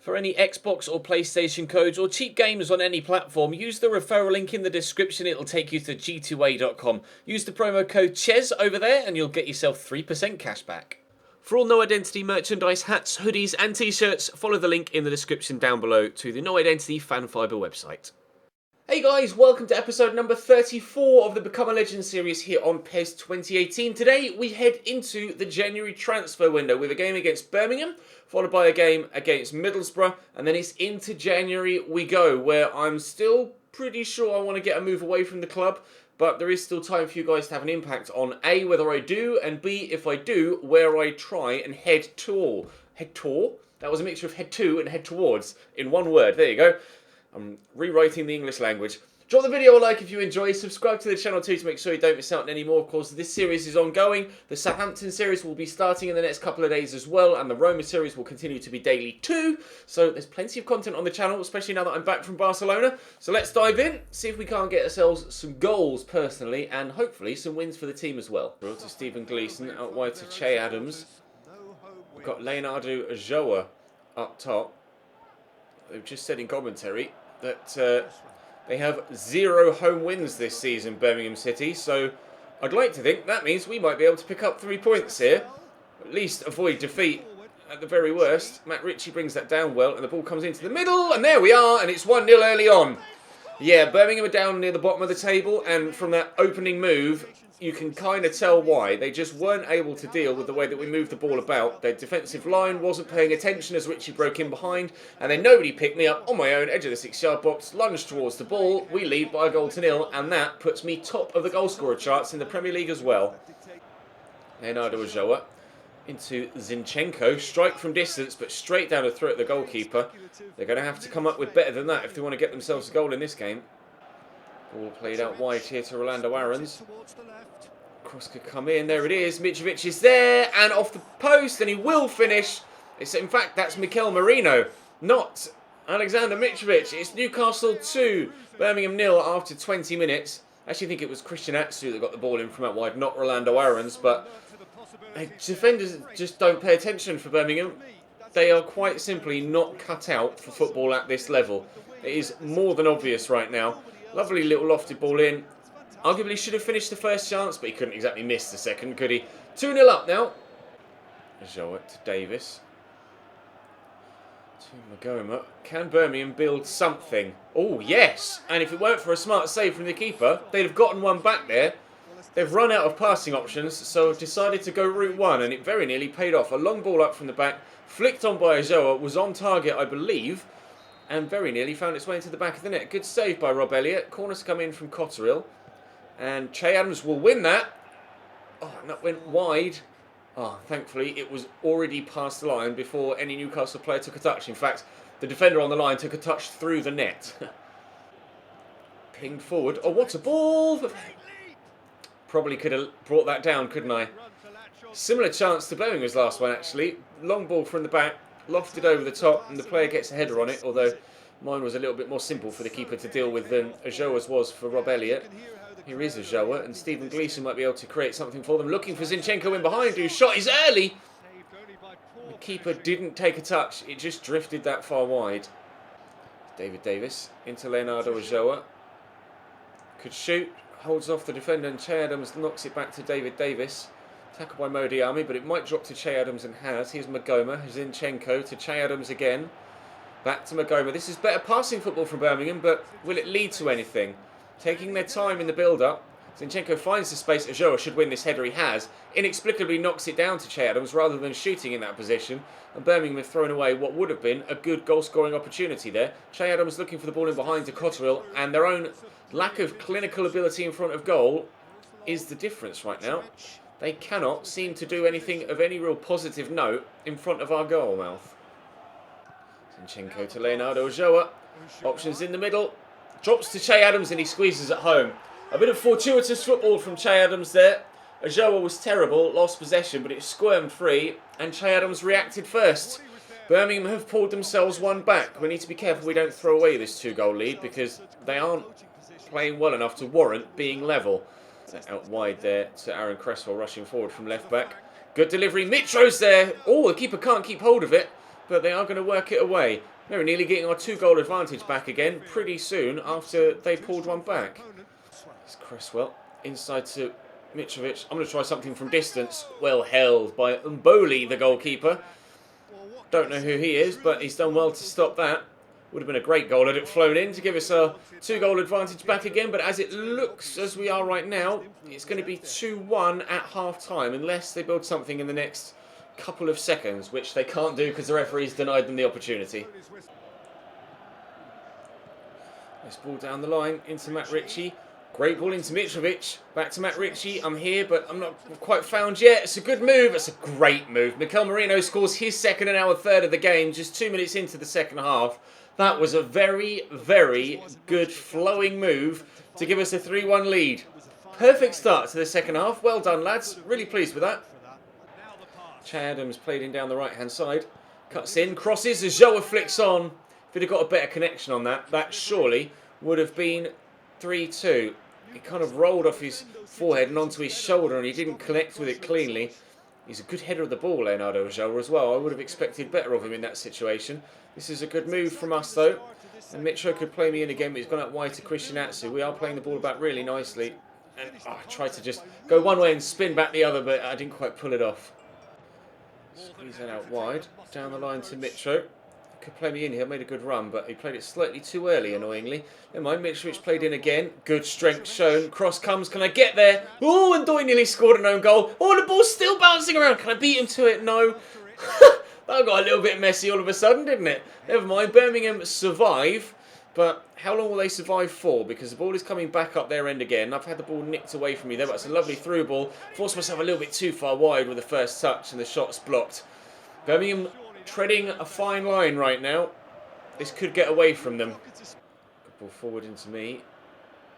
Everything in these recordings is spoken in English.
For any Xbox or PlayStation codes or cheap games on any platform, use the referral link in the description. It'll take you to g2a.com. Use the promo code CHES over there and you'll get yourself 3% cash back. For all No Identity merchandise, hats, hoodies and t-shirts, follow the link in the description down below to the No Identity Fan Fibre website. Hey guys, welcome to episode number 34 of the Become a Legend series here on PES 2018. Today we head into the January transfer window with a game against Birmingham, followed by a game against Middlesbrough, and then it's into January we go, where I'm still pretty sure I want to get a move away from the club, but there is still time for you guys to have an impact on A, whether I do, and B, if I do, where I try and head to. Head to? That was a mixture of head to and head towards in one word. There you go. I'm rewriting the English language. Drop the video a like if you enjoy. Subscribe to the channel too to make sure you don't miss out on any more. Of course, this series is ongoing. The Southampton series will be starting in the next couple of days as well. And the Roma series will continue to be daily too. So there's plenty of content on the channel, especially now that I'm back from Barcelona. So let's dive in. See if we can't get ourselves some goals personally. And hopefully some wins for the team as well. To Stephen Gleeson, out wide to Che Adams. We've got Leonardo Ajoa up top. They've just said in commentary that they have 0 home wins this season, Birmingham City, so I'd like to think that means we might be able to pick up 3 points here, at least avoid defeat at the very worst. Matt Ritchie brings that down well, and the ball comes into the middle, and there we are, and it's 1-0 early on. Yeah, Birmingham are down near the bottom of the table, and from that opening move, you can kind of tell why. They just weren't able to deal with the way that we moved the ball about. Their defensive line wasn't paying attention as Ritchie broke in behind, and then nobody picked me up on my own, edge of the 6-yard box, lunged towards the ball. We lead by a goal to 0, and that puts me top of the goal scorer charts in the Premier League as well. Leonardo Ajoa into Zinchenko, strike from distance, but straight down the throat of the goalkeeper. They're going to have to come up with better than that if they want to get themselves a goal in this game. Ball played out wide here to Rolando Aarons. Cross could come in. There it is. Mitrovic is there and off the post, and he will finish. In fact, that's Mikel Merino, not Alexander Mitrovic. It's Newcastle 2, Birmingham 0 after 20 minutes. I actually think it was Christian Atsu that got the ball in from out wide, not Rolando Aarons, but defenders just don't pay attention for Birmingham. They are quite simply not cut out for football at this level. It is more than obvious right now. Lovely little lofted ball in. Arguably should have finished the first chance, but he couldn't exactly miss the second, could he? 2-0 up now. Ajoa to Davis. To Magoma. Can Birmingham build something? Oh, yes. And if it weren't for a smart save from the keeper, they'd have gotten one back there. They've run out of passing options, so have decided to go route one, and it very nearly paid off. A long ball up from the back, flicked on by Ajoa, was on target, I believe, and very nearly found its way into the back of the net. Good save by Rob Elliott. Corners come in from Cotterill. And Che Adams will win that. Oh, and that went wide. Oh, thankfully, it was already past the line before any Newcastle player took a touch. In fact, the defender on the line took a touch through the net. Pinged forward. Oh, what a ball! Probably could have brought that down, couldn't I? Similar chance to Birmingham's last one, actually. Long ball from the back, lofted over the top, and the player gets a header on it, although mine was a little bit more simple for the keeper to deal with than Ajoa's was for Rob Elliott. Here is Ajoa, and Stephen Gleeson might be able to create something for them. Looking for Zinchenko in behind, whose shot is early. The keeper didn't take a touch. It just drifted that far wide. David Davis into Leonardo Ajoa. Could shoot. Holds off the defender, and Che Adams knocks it back to David Davis. Tackled by Modiami, but it might drop to Che Adams and has. Here's Magoma. Zinchenko to Che Adams again. Back to Magoma. This is better passing football from Birmingham, but will it lead to anything? Taking their time in the build-up. Zinchenko finds the space. Ajoa should win this header. He has. Inexplicably knocks it down to Che Adams rather than shooting in that position. And Birmingham have thrown away what would have been a good goal-scoring opportunity there. Che Adams looking for the ball in behind to Cotterill. And their own lack of clinical ability in front of goal is the difference right now. They cannot seem to do anything of any real positive note in front of our goal mouth. Zinchenko to Leonardo Ajoa. Options in the middle. Drops to Che Adams and he squeezes at home. A bit of fortuitous football from Che Adams there. Ajoa was terrible, lost possession, but it squirmed free, and Che Adams reacted first. Birmingham have pulled themselves one back. We need to be careful we don't throw away this 2-goal lead because they aren't playing well enough to warrant being level. Out wide there to Aaron Cresswell rushing forward from left back. Good delivery. Mitro's there. Oh, the keeper can't keep hold of it. but they are going to work it away. They're nearly getting our 2-goal advantage back again pretty soon after they pulled one back. It's Cresswell inside to Mitrovic. I'm going to try something from distance. Well held by Mboli, the goalkeeper. Don't know who he is, but he's done well to stop that. Would have been a great goal had it flown in to give us a 2-goal advantage back again. But as it looks, as we are right now, it's going to be 2-1 at half-time unless they build something in the next couple of seconds, which they can't do because the referee's denied them the opportunity. This ball down the line into Matt Ritchie. Great ball into Mitrovic. Back to Matt Ritchie. I'm here, but I'm not quite found yet. It's a good move. It's a great move. Mikel Merino scores his second and our third of the game just 2 minutes into the second half. That was a very, very good flowing move to give us a 3-1 lead. Perfect start to the second half. Well done, lads. Really pleased with that. Che Adams played in down the right-hand side. Cuts in, crosses, as Joa flicks on. If he'd have got a better connection on that, that surely would have been 3-2. He kind of rolled off his forehead and onto his shoulder and he didn't connect with it cleanly. He's a good header of the ball, Leonardo Joa, as well. I would have expected better of him in that situation. This is a good move from us, though. And Mitro could play me in again, but he's gone out wide to Christian Atsu. We are playing the ball about really nicely. And I tried to just go one way and spin back the other, but I didn't quite pull it off. Squeeze that out wide. Down the line to Mitro. Could play me in here, made a good run, but he played it slightly too early, annoyingly. Never mind, Mitrovic played in again. Good strength shown. Cross comes, can I get there? Oh, and Doy nearly scored an own goal. Oh, the ball's still bouncing around. Can I beat him to it? No. That got a little bit messy all of a sudden, didn't it? Never mind, Birmingham survive, but how long will they survive for? Because the ball is coming back up their end again. I've had the ball nicked away from me there, but it's a lovely through ball. Forced myself a little bit too far wide with the first touch, and the shot's blocked. Birmingham treading a fine line right now. This could get away from them. Good ball forward into me.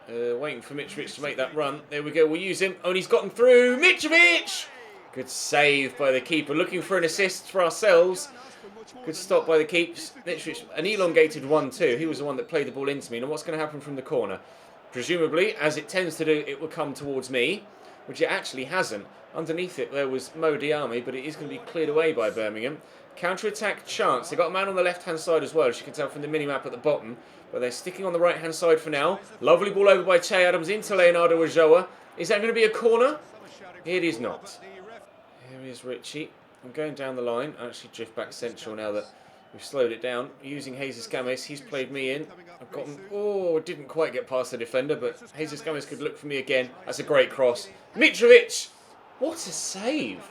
Waiting for Mitrovic to make that run. There we go, we'll use him. Oh, and he's gotten through. Mitrovic! Good save by the keeper. Looking for an assist for ourselves. Good stop by the keeps. Mitrovic, an elongated 1-2. He was the one that played the ball into me. Now what's going to happen from the corner? Presumably, as it tends to do, it will come towards me, which it actually hasn't. Underneath it there was Mo Diame, but it is going to be cleared away by Birmingham. Counter-attack chance. They've got a man on the left-hand side as well, as you can tell from the mini-map at the bottom. But they're sticking on the right-hand side for now. Lovely ball over by Che Adams into Leonardo Joa. Is that going to be a corner? It is not. Here is Ritchie. I'm going down the line. I actually drift back central now that we've slowed it down. Using Jesus Games. He's played me in. I've gotten... Oh, didn't quite get past the defender, but Jesus Games could look for me again. That's a great cross. Mitrovic! What a save!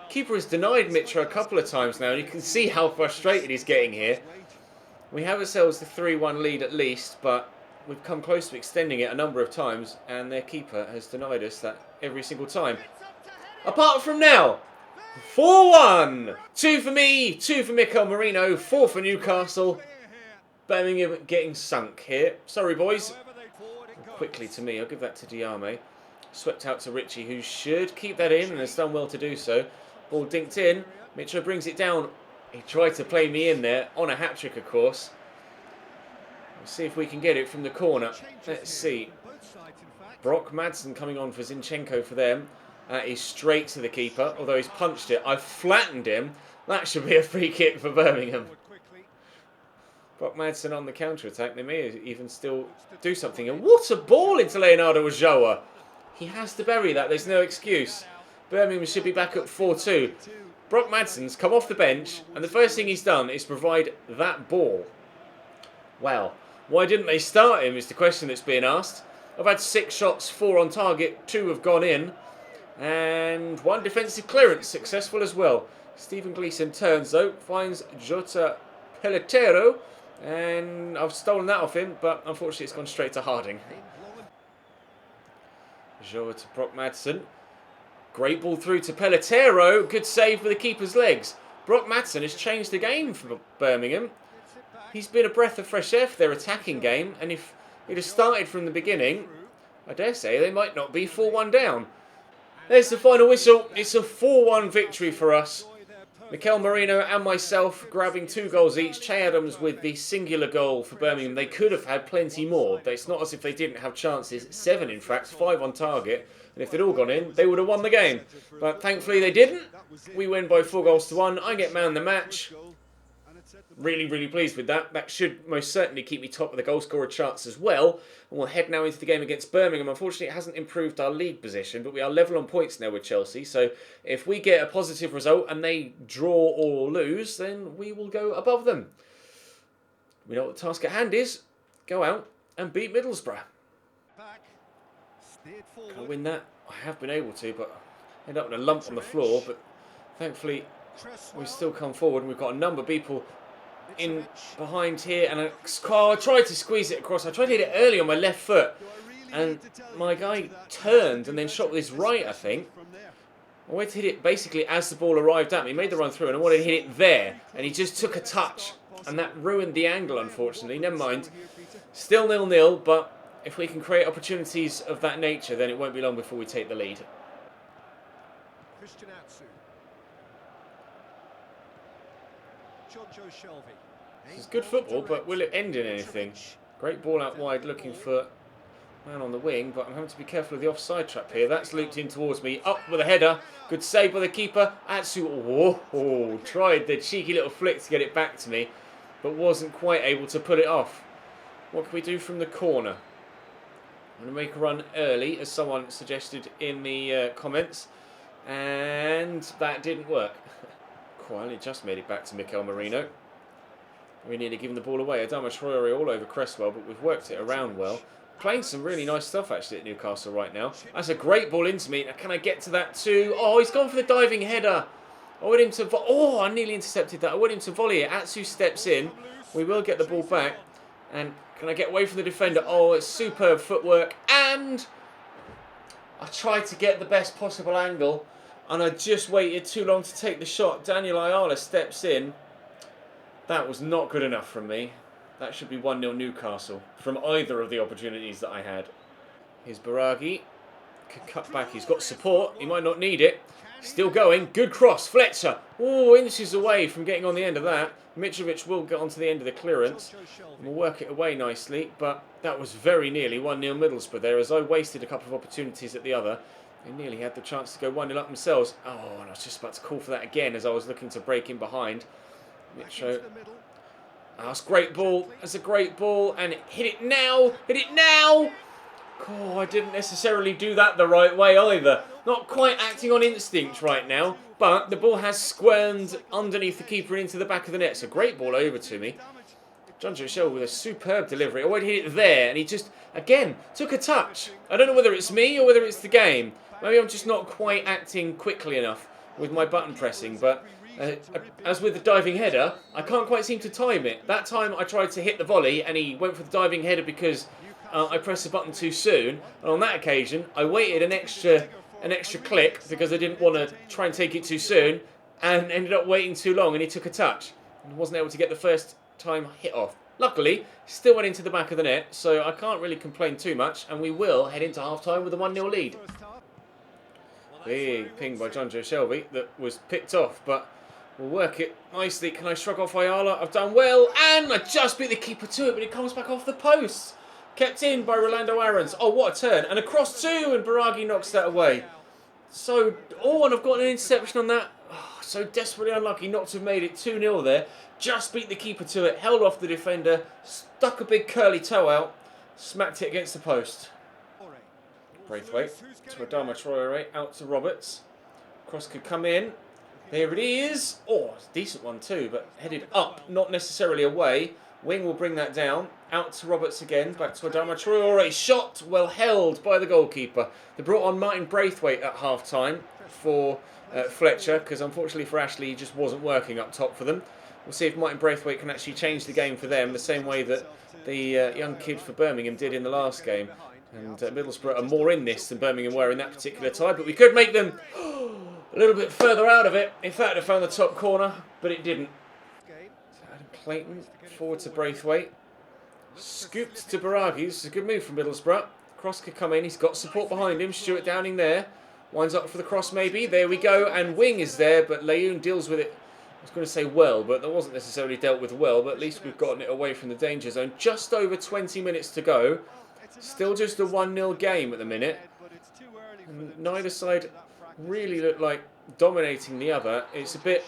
Keeper has denied Mitro a couple of times now, and you can see how frustrated he's getting here. We have ourselves the 3-1 lead at least, but we've come close to extending it a number of times, and their keeper has denied us that every single time. Apart from now, 4-1! 2 for me, 2 for Mikel Merino, 4 for Newcastle. Birmingham getting sunk here. Sorry, boys. Quickly to me, I'll give that to Diame. Swept out to Ritchie, who should keep that in, and has done well to do so. Ball dinked in. Mitro brings it down. He tried to play me in there, on a hat-trick, of course. We'll see if we can get it from the corner. Let's see. Brock Madsen coming on for Zinchenko for them. That is straight to the keeper, although he's punched it. I've flattened him. That should be a free kick for Birmingham. Brock Madsen on the counter-attack. They may even still do something. And what a ball into Leonardo Joa. He has to bury that. There's no excuse. Birmingham should be back at 4-2. Brock Madsen's come off the bench, and the first thing he's done is provide that ball. Well, why didn't they start him is the question that's being asked. I've had 6 shots, 4 on target, 2 have gone in, and 1 defensive clearance successful as well. Stephen Gleeson turns though, finds Jota Pelletero, and I've stolen that off him, but unfortunately it's gone straight to Harding. Joa to Brock Madsen. Great ball through to Pelletero. Good save with the keeper's legs. Brock Madsen has changed the game for Birmingham. He's been a breath of fresh air for their attacking game, and if it had started from the beginning, I dare say they might not be 4-1 down. There's the final whistle. It's a 4-1 victory for us. Mikel Merino and myself grabbing 2 goals each. Che Adams with the singular goal for Birmingham. They could have had plenty more. It's not as if they didn't have chances. 7 in fact, 5 on target. And if they'd all gone in, they would have won the game. But thankfully they didn't. We win by 4-1. I get man of the match. Really, really pleased with that. That should most certainly keep me top of the goal scorer charts as well. And we'll head now into the game against Birmingham. Unfortunately, it hasn't improved our league position, but we are level on points now with Chelsea. So if we get a positive result and they draw or lose, then we will go above them. We know what the task at hand is. Go out and beat Middlesbrough. Can I win that? I have been able to, but I ended up with a lump on the floor. But thankfully, we've still come forward and we've got a number of people in behind here, and I tried to squeeze it across. I tried to hit it early on my left foot, and my guy turned and then shot with his right, I think. I wanted to hit it basically as the ball arrived at me. He made the run through, and I wanted to hit it there, and he just took a touch, and that ruined the angle, unfortunately. Never mind. Still 0-0, but if we can create opportunities of that nature, then it won't be long before we take the lead. It's good football, but will it end in anything? Great ball out wide, looking for man on the wing, but I'm having to be careful of the offside trap here. That's looped in towards me. Up with a header. Good save by the keeper. Atsu, tried the cheeky little flick to get it back to me, but wasn't quite able to put it off. What can we do from the corner? I'm going to make a run early, as someone suggested in the comments, and that didn't work. Quietly just made it back to Mikel Merino. We nearly given the ball away. Adama Traore all over Cresswell, but we've worked it around well. Playing some really nice stuff actually at Newcastle right now. That's a great ball into me. Now, can I get to that too? Oh, he's gone for the diving header. I want him to... I nearly intercepted that. I want him to volley it. Atsu steps in. We will get the ball back. And can I get away from the defender? Oh, it's superb footwork. And I tried to get the best possible angle, and I just waited too long to take the shot. Daniel Ayala steps in. That was not good enough from me. That should be 1-0 Newcastle from either of the opportunities that I had. Here's Baragi. Could cut back. He's got support. He might not need it. Still going. Good cross. Fletcher. Oh, inches away from getting on the end of that. Mitrovic will get onto the end of the clearance. We'll work it away nicely, but that was very nearly 1-0 Middlesbrough there, as I wasted a couple of opportunities at the other. They nearly had the chance to go 1-0 up themselves. Oh, and I was just about to call for that again as I was looking to break in behind. Mitro. Oh, that's a great ball. That's a great ball. And hit it now. Hit it now. Oh, I didn't necessarily do that the right way either. Not quite acting on instinct right now. But the ball has squirmed underneath the keeper into the back of the net. It's a great ball over to me. John Joshua with a superb delivery. I wanted to hit it there. And he just, again, took a touch. I don't know whether it's me or whether it's the game. Maybe I'm just not quite acting quickly enough with my button pressing. But as with the diving header, I can't quite seem to time it. That time I tried to hit the volley and he went for the diving header because I pressed the button too soon. And on that occasion, I waited an extra click because I didn't want to try and take it too soon, and ended up waiting too long, and he took a touch and wasn't able to get the first time hit off. Luckily, still went into the back of the net, so I can't really complain too much, and we will head into half-time with a 1-0 lead. Big ping by John Joe Shelby that was picked off, but we'll work it nicely. Can I shrug off Ayala? I've done well, and I just beat the keeper to it, but it comes back off the post. Kept in by Rolando Aarons. Oh, what a turn. And across two, and Baragi knocks that away. So, and I've got an interception on that. Oh, so desperately unlucky not to have made it 2-0 there. Just beat the keeper to it, held off the defender, stuck a big curly toe out, smacked it against the post. Braithwaite to Adama Traore, out to Roberts. Cross could come in. There it is. Oh, it's a decent one too, but headed up, not necessarily away. Wing will bring that down. Out to Roberts again. Back to Adama Traore. Shot well held by the goalkeeper. They brought on Martin Braithwaite at half-time for Fletcher, because unfortunately for Ashley, he just wasn't working up top for them. We'll see if Martin Braithwaite can actually change the game for them, the same way that the young kid for Birmingham did in the last game. And Middlesbrough are more in this than Birmingham were in that particular tie, but we could make them a little bit further out of it. In fact, I found the top corner, but it didn't. Adam Clayton forward to Braithwaite. Scooped to Baragi. This is a good move from Middlesbrough. Cross could come in. He's got support behind him. Stuart Downing there. Winds up for the cross maybe. There we go. And Wing is there, but Leyoun deals with it. I was going to say well, but that wasn't necessarily dealt with well. But at least we've gotten it away from the danger zone. Just over 20 minutes to go. Still just a 1-0 game at the minute. And neither side really look like dominating the other. It's a bit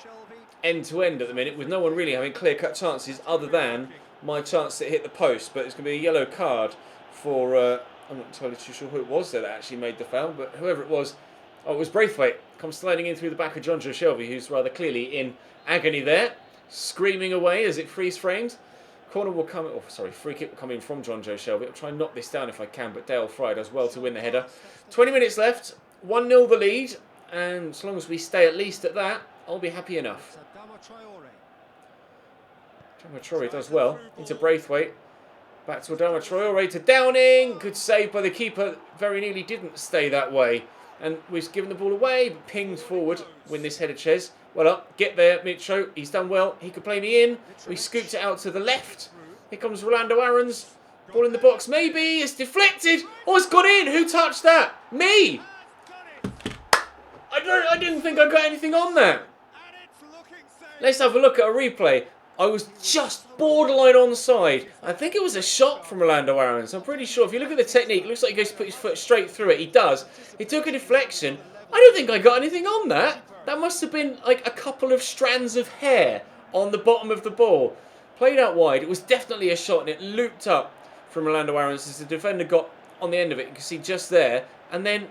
end to end at the minute, with no one really having clear-cut chances other than my chance that hit the post. But it's going to be a yellow card for, I'm not entirely too sure who it was that actually made the foul, but whoever it was Braithwaite, comes sliding in through the back of John Joe Shelby, who's rather clearly in agony there, screaming away as it freeze frames. Corner will come, free kick will come in from John Joe Shelby. I'll try and knock this down if I can, but Dale Fry does well to win the header. 20 minutes left, 1-0 the lead, and as long as we stay at least at that, I'll be happy enough. Adama Traore does well, into Braithwaite. Back to Adama Traore, to Downing. Good save by the keeper, very nearly didn't stay that way. And we've given the ball away, but pinged forward, win this header, Ches. Well up, get there, Mitro. He's done well. He could play me in. We scooped it out to the left. Here comes Rolando Aarons. Ball in the box, maybe. It's deflected. Oh, it's got in. Who touched that? Me. I didn't think I got anything on that. Let's have a look at a replay. I was just borderline onside. I think it was a shot from Rolando Aarons. I'm pretty sure. If you look at the technique, it looks like he goes to put his foot straight through it. He does. He took a deflection. I don't think I got anything on that. That must have been like a couple of strands of hair on the bottom of the ball. Played out wide. It was definitely a shot, and it looped up from Rolando Aarons as the defender got on the end of it. You can see just there. And then,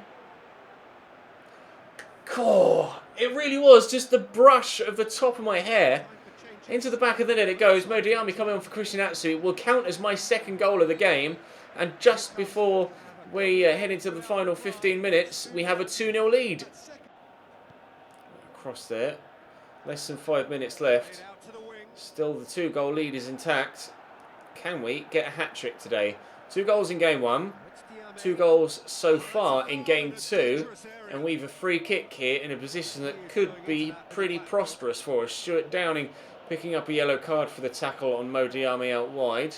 it really was just the brush of the top of my hair. Into the back of the net it goes. Modiami coming on for Christian Atsu. It will count as my second goal of the game. And just before we head into the final 15 minutes, we have a 2-0 lead. Across there. Less than 5 minutes left. Still the 2-goal lead is intact. Can we get a hat-trick today? 2 goals in game 1. 2 goals so far in game 2. And we've a free kick here in a position that could be pretty prosperous for us. Stuart Downing picking up a yellow card for the tackle on Modiami out wide.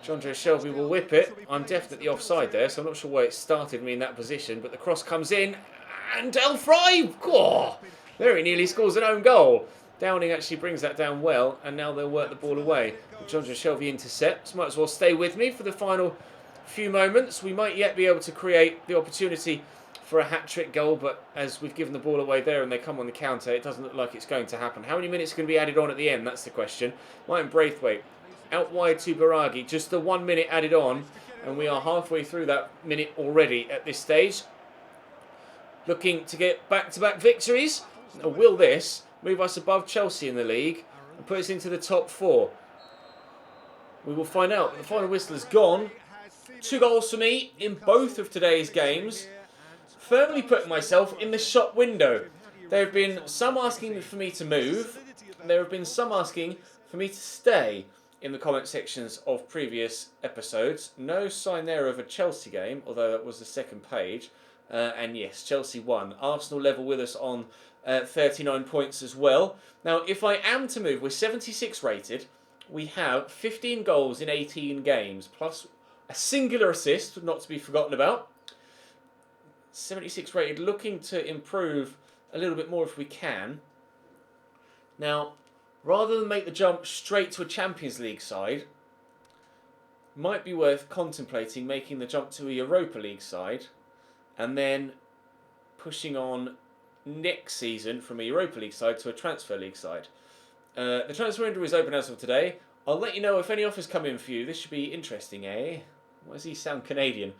John Joe Shelby will whip it. I'm definitely offside there, so I'm not sure why it started me in that position. But the cross comes in, and Del Fry, very nearly scores an own goal. Downing actually brings that down well, and now they'll work the ball away. But John Joe Shelby intercepts. Might as well stay with me for the final few moments. We might yet be able to create the opportunity for a hat-trick goal, but as we've given the ball away there and they come on the counter, it doesn't look like it's going to happen. How many minutes are going to be added on at the end? That's the question. Martin Braithwaite out wide to Baragi. Just the 1 minute added on, and we are halfway through that minute already at this stage. Looking to get back-to-back victories. Or will this move us above Chelsea in the league and put us into the top 4? We will find out. The final whistle has gone. 2 goals for me in both of today's games. Firmly putting myself in the shop window. There have been some asking for me to move. There have been some asking for me to stay in the comment sections of previous episodes. No sign there of a Chelsea game, although that was the second page. And yes, Chelsea won. Arsenal level with us on 39 points as well. Now, if I am to move, we're 76 rated. We have 15 goals in 18 games, plus a singular assist, not to be forgotten about. 76 rated, looking to improve a little bit more if we can. Now, rather than make the jump straight to a Champions League side, might be worth contemplating making the jump to a Europa League side and then pushing on next season from a Europa League side to a Transfer League side. The transfer window is open as of today. I'll let you know if any offers come in for you. This should be interesting, eh? Why does he sound Canadian?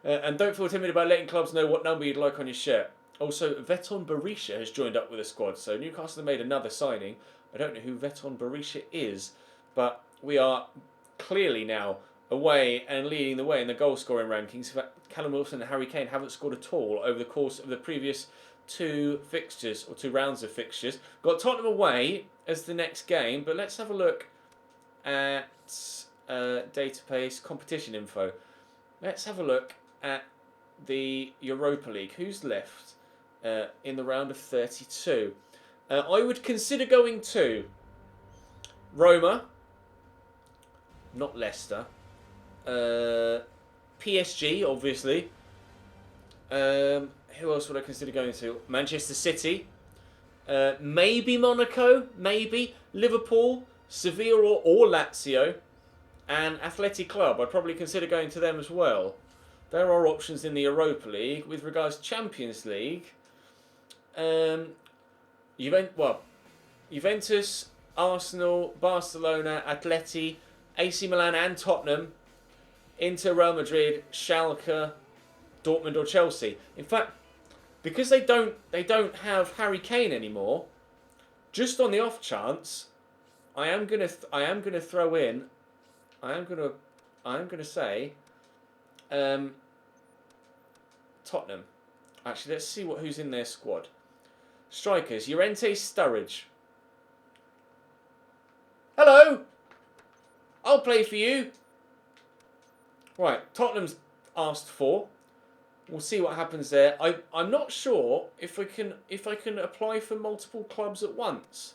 And don't feel timid about letting clubs know what number you'd like on your shirt. Also, Veton Berisha has joined up with the squad, so Newcastle have made another signing. I don't know who Veton Berisha is, but we are clearly now away and leading the way in the goal-scoring rankings. Callum Wilson and Harry Kane haven't scored at all over the course of the previous 2 fixtures, or 2 rounds of fixtures. Got Tottenham away as the next game, but let's have a look at database competition info. Let's have a look at the Europa League. Who's left in the round of 32? I would consider going to Roma, not Leicester, PSG, obviously. Who else would I consider going to? Manchester City, maybe Monaco, maybe Liverpool, Sevilla or Lazio, and Athletic Club. I'd probably consider going to them as well. There are options in the Europa League. With regards to Champions League, Juventus, Arsenal, Barcelona, Atleti, AC Milan and Tottenham, Inter, Real Madrid, Schalke, Dortmund or Chelsea. In fact, because they don't have Harry Kane anymore, just on the off chance, I am gonna say Tottenham. Actually, let's see who's in their squad. Strikers: Llorente, Sturridge. Hello, I'll play for you. Right, Tottenham's asked for. We'll see what happens there. I'm not sure if I can apply for multiple clubs at once.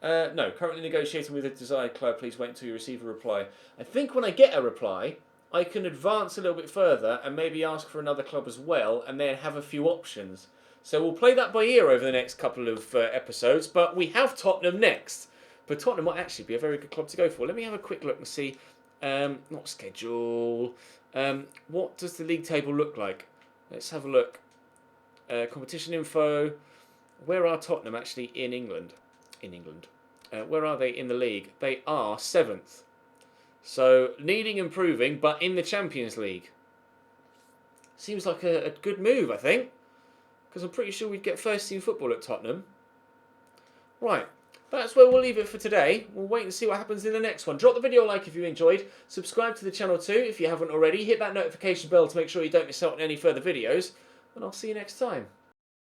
No, currently negotiating with a desired club. Please wait until you receive a reply. I think when I get a reply, I can advance a little bit further and maybe ask for another club as well, and then have a few options. So we'll play that by ear over the next couple of episodes. But we have Tottenham next. But Tottenham might actually be a very good club to go for. Let me have a quick look and see. Not schedule. What does the league table look like? Let's have a look. Competition info. Where are Tottenham actually in England? Where are they in the league? They are 7th. So needing improving, but in the Champions League. Seems like a good move, I think. Because I'm pretty sure we'd get first team football at Tottenham. Right. That's where we'll leave it for today. We'll wait and see what happens in the next one. Drop the video a like if you enjoyed. Subscribe to the channel too if you haven't already. Hit that notification bell to make sure you don't miss out on any further videos. And I'll see you next time.